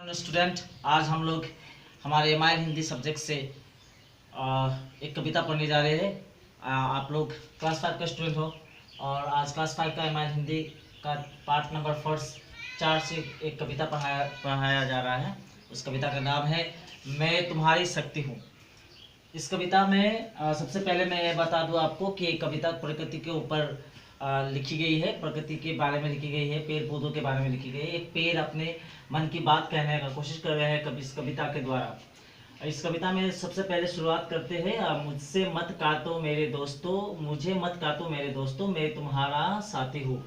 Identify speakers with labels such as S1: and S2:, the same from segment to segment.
S1: Student, आज हम लोग हमारे एमआईएल हिंदी सब्जेक्ट से एक कविता पढ़ने जा रहे हैं। आप लोग क्लास 5 का स्टूडेंट हो और आज क्लास 5 का एमआईएल हिंदी का पार्ट नंबर फर्स्ट 4 से एक कविता पढ़ाया जा रहा है। उस कविता का नाम है मैं तुम्हारी शक्ति हूँ। इस कविता में सबसे पहले मैं ये बता दूं आपको कि कविता प्रकृति के ऊपर लिखी गई है, प्रकृति के बारे में लिखी गई है, पेड़ पौधों के बारे में लिखी गई है। एक पेड़ अपने मन की बात कहने का कोशिश कर रहे हैं कभी इस कविता के द्वारा। इस कविता में सबसे पहले शुरुआत करते हैं मुझसे मत काटो मेरे दोस्तों, मुझे मत काटो मेरे दोस्तों, मैं तुम्हारा साथी हूँ।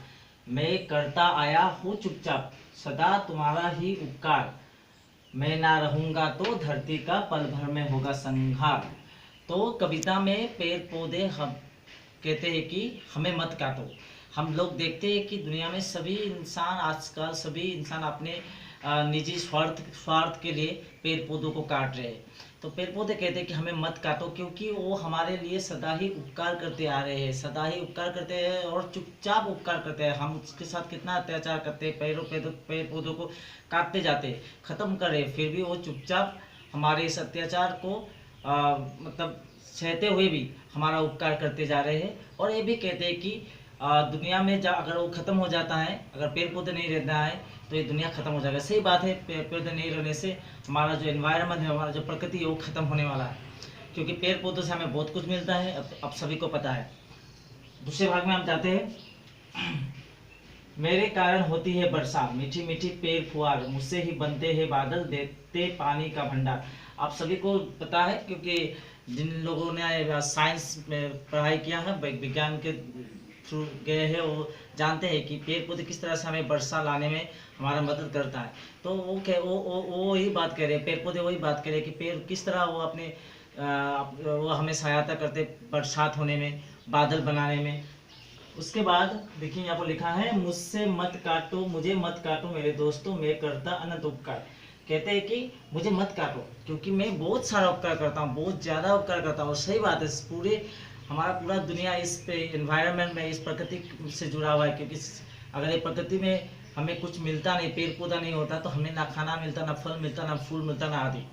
S1: मैं करता आया हूँ चुपचाप सदा तुम्हारा ही उपकार, मैं ना रहूंगा तो धरती का पल भर में होगा संहार। तो कविता में पेड़ पौधे हम कहते हैं कि हमें मत काटो। हम लोग देखते हैं कि दुनिया में सभी इंसान आजकल सभी इंसान अपने निजी स्वार्थ के लिए पेड़ पौधों को काट रहे हैं। तो पेड़ पौधे कहते हैं कि हमें मत काटो, क्योंकि वो हमारे लिए सदा ही उपकार करते आ रहे हैं, सदा ही उपकार करते हैं और चुपचाप उपकार करते हैं। हम उसके साथ कितना अत्याचार करते हैं, पेड़ पौधों को काटते जाते हैं, ख़त्म करे, फिर भी वो चुपचाप हमारे इस अत्याचार को मतलब सहते हुए भी हमारा उपकार करते जा रहे हैं। और ये भी कहते हैं कि दुनिया में जब अगर वो ख़त्म हो जाता है, अगर पेड़ पौधे नहीं रहना है तो ये दुनिया ख़त्म हो जाएगा। सही बात है, पेड़ पौधे नहीं रहने से हमारा जो एनवायरनमेंट है, हमारा जो प्रकृति है वो ख़त्म होने वाला है, क्योंकि पेड़ पौधों से हमें बहुत कुछ मिलता है, अब सभी को पता है। दूसरे भाग में हम जाते हैं। मेरे कारण होती है वर्षा, मीठी मीठी पेड़ फुहार, मुझसे ही बनते हैं बादल, देते पानी का भंडार। आप सभी को पता है, क्योंकि जिन लोगों ने साइंस में पढ़ाई किया है, विज्ञान के थ्रू गए हैं, वो जानते हैं कि पेड़ पौधे किस तरह से हमें वर्षा लाने में हमारा मदद करता है। तो वो वही बात कर रहे हैं, पेड़ पौधे वही बात कर रहे हैं कि पेड़ किस तरह वो अपने वो हमें सहायता करते बरसात होने में, बादल बनाने में। उसके बाद देखिए यहाँ पर लिखा है मुझसे मत काटो, मुझे मत काटो मेरे दोस्तों, मैं करता अनंत उपकार। कहते हैं कि मुझे मत काटो, क्योंकि मैं बहुत सारा उपकार करता हूँ, बहुत ज़्यादा उपकार करता हूँ। और सही बात है, पूरे हमारा पूरा दुनिया इस पे एनवायरनमेंट में, इस प्रकृति से जुड़ा हुआ है। क्योंकि अगर ये प्रकृति में हमें कुछ मिलता नहीं, पेड़ पौधा नहीं होता, तो हमें ना खाना मिलता, ना फल मिलता, ना फूल मिलता, ना आदि।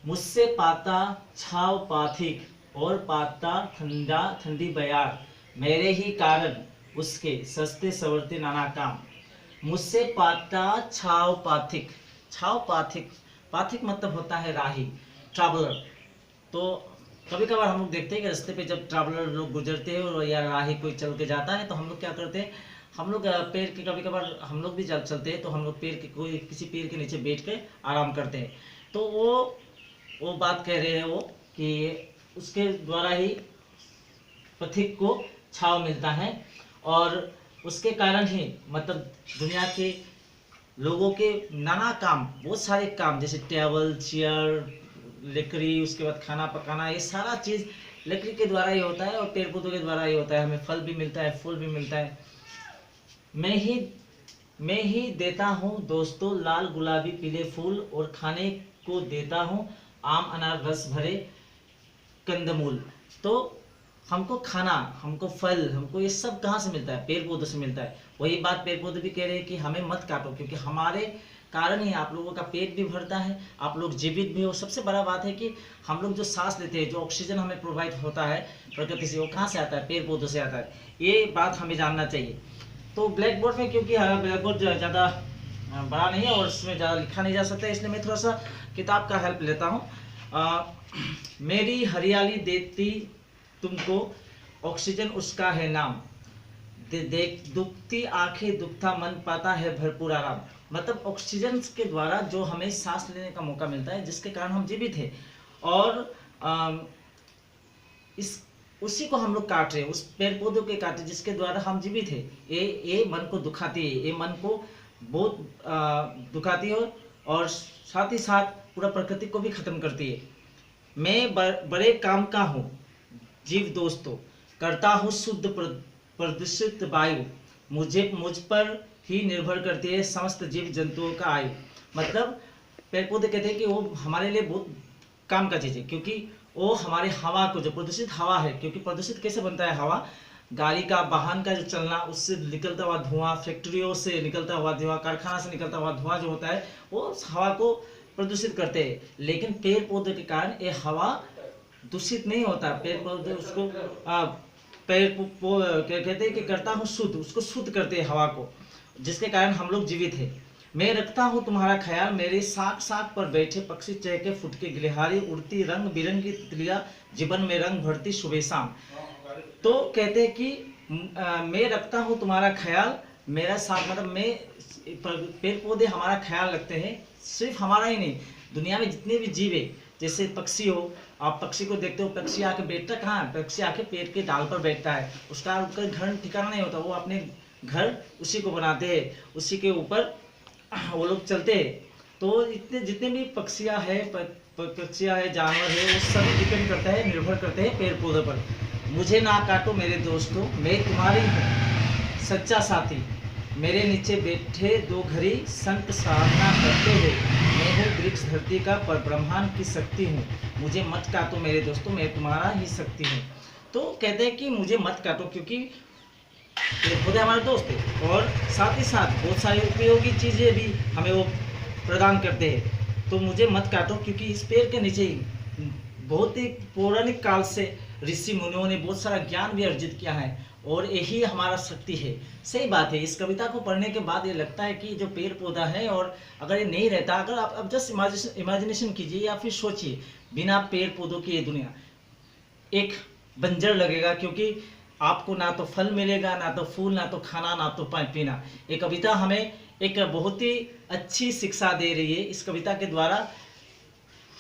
S1: मुझसे पाता छाव पाथिक और पाता ठंडा ठंडी बयार, मेरे ही कारण उसके सस्ते सवरते नाना काम। मुझसे पाता छाव पाथिक, छाव पाथिक, पाथिक मतलब होता है राही, ट्रैवलर। तो कभी कभार हम लोग देखते हैं कि रास्ते पे जब ट्रैवलर लोग गुजरते हैं और या राही कोई चल के जाता है, तो हम लोग क्या करते हैं, हम लोग पेड़ के, कभी कभार हम लोग भी चलते हैं तो हम लोग पेड़ के कोई किसी पेड़ के नीचे बैठ के आराम करते हैं। तो वो बात कह रहे हैं वो कि उसके द्वारा ही पथिक को छाव मिलता है, और उसके कारण ही मतलब दुनिया के लोगों के नाना काम, बहुत सारे काम, जैसे टेबल चेयर लकड़ी, उसके बाद खाना पकाना, ये सारा चीज़ लकड़ी के द्वारा ही होता है और पेड़ पौधों के द्वारा ही होता है। हमें फल भी मिलता है, फूल भी मिलता है। मैं ही देता हूँ दोस्तों लाल गुलाबी पीले फूल, और खाने को देता हूँ आम अनार रस भरे कंदमूल। तो हमको खाना, हमको फल, हमको ये सब कहाँ से मिलता है? पेड़ पौधों से मिलता है। वही बात पेड़ पौधे भी कह रहे हैं कि हमें मत काटो, क्योंकि हमारे कारण ही आप लोगों का पेट भी भरता है, आप लोग जीवित भी हो। सबसे बड़ा बात है कि हम लोग जो सांस लेते हैं, जो ऑक्सीजन हमें प्रोवाइड होता है प्रकृति से, वो कहाँ से आता है? पेड़ पौधों से आता है। ये बात हमें जानना चाहिए। तो ब्लैक बोर्ड में, क्योंकि ब्लैक बोर्ड ज़्यादा बड़ा नहीं है और इसमें ज़्यादा लिखा नहीं जा सकता, इसलिए मैं थोड़ा सा किताब का हेल्प लेता हूँ। मेरी हरियाली देती तुमको ऑक्सीजन उसका है नाम, देख दुखती आंखें दुखता मन पाता है भरपूर आराम। मतलब ऑक्सीजन के द्वारा जो हमें सांस लेने का मौका मिलता है, जिसके कारण हम जीवित हैं, और इस उसी को हम लोग काट रहे हैं, उस पेड़ पौधों के काट रहे जिसके द्वारा हम जीवित हैं। ये मन को दुखाती है, ये मन को बहुत दुखाती है, और साथ ही साथ पूरा प्रकृति को भी खत्म करती है। मैं बड़े काम का हूँ जीव दोस्तों, करता हूँ शुद्ध प्रदूषित वायु, मुझ पर ही निर्भर करती है समस्त जीव जंतुओं का आयु। मतलब पेड़ पौधे कहते हैं कि वो हमारे लिए बहुत काम का चीज़ है, क्योंकि वो हमारे हवा को, जो प्रदूषित हवा है, क्योंकि प्रदूषित कैसे बनता है हवा, गाड़ी का वाहन का जो चलना, उससे निकलता हुआ धुआं, फैक्ट्रियों से निकलता हुआ धुआं, कारखाना से निकलता हुआ धुआं जो होता है वो हवा को प्रदूषित करते हैं। लेकिन पेड़ पौधे के कारण ये हवा दूषित नहीं होता। पेड़ पौधे उसको क्या कहते हैं कि करता हूँ शुद्ध, उसको शुद्ध करते हैं हवा को, जिसके कारण हम लोग जीवित हैं। मैं रखता हूँ तुम्हारा ख्याल, मेरे साथ साथ पर बैठे पक्षी, चहके फुटके गिलहारी, उड़ती रंग बिरंगी तितलियां, जीवन में रंग भरती सुबह शाम। तो कहते हैं कि मैं रखता हूँ तुम्हारा ख्याल, मेरा साथ मतलब मैं, पेड़ पौधे हमारा ख्याल रखते हैं। सिर्फ हमारा ही नहीं, दुनिया में जितने भी जीव है, जैसे पक्षी हो, आप पक्षी को देखते हो, पक्षी आके बैठता कहाँ है? पक्षी आके पेड़ के डाल पर बैठता है। उसका घर ठिकाना नहीं होता, वो अपने घर उसी को बनाते हैं, उसी के ऊपर वो लोग चलते हैं। तो इतने जितने भी पक्षियाँ हैं, जानवर है, वो सब डिपेंड करता है, निर्भर करते हैं पेड़ पौधों पर। मुझे ना काटो मेरे दोस्तों, मैं तुम्हारी हूँ सच्चा साथी, मेरे नीचे बैठे दो घड़ी संत साधना करते हुए, मैं हूँ वृक्ष धरती का, पर ब्रह्मांड की शक्ति हूँ। मुझे मत काटो मेरे दोस्तों, मैं तुम्हारा ही शक्ति हूँ। तो कहते हैं कि मुझे मत काटो, क्योंकि पेड़ पौधे हमारे दोस्त हैं और साथ ही साथ बहुत सारी उपयोगी चीज़ें भी हमें वो प्रदान करते हैं। तो मुझे मत काटो, क्योंकि इस पेड़ के नीचे ही बहुत ही पौराणिक काल से ऋषि मुनियों ने बहुत सारा ज्ञान भी अर्जित किया है, और यही हमारा शक्ति है। सही बात है। इस कविता को पढ़ने के बाद ये लगता है कि जो पेड़ पौधा है, और अगर ये नहीं रहता, अगर आप अब जस्ट इमेजिनेशन कीजिए या फिर सोचिए, बिना पेड़ पौधों की ये दुनिया एक बंजर लगेगा, क्योंकि आपको ना तो फल मिलेगा, ना तो फूल, ना तो खाना, ना तो पानी पीना। ये कविता हमें एक बहुत ही अच्छी शिक्षा दे रही है। इस कविता के द्वारा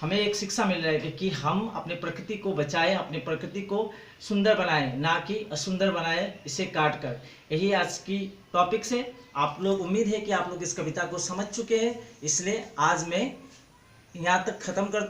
S1: हमें एक शिक्षा मिल रहा है कि हम अपने प्रकृति को बचाएं, अपने प्रकृति को सुंदर बनाएं, ना कि असुंदर बनाएं इसे काट कर। यही आज की टॉपिक से आप लोग, उम्मीद है कि आप लोग इस कविता को समझ चुके हैं, इसलिए आज मैं यहाँ तक ख़त्म करता हूँ।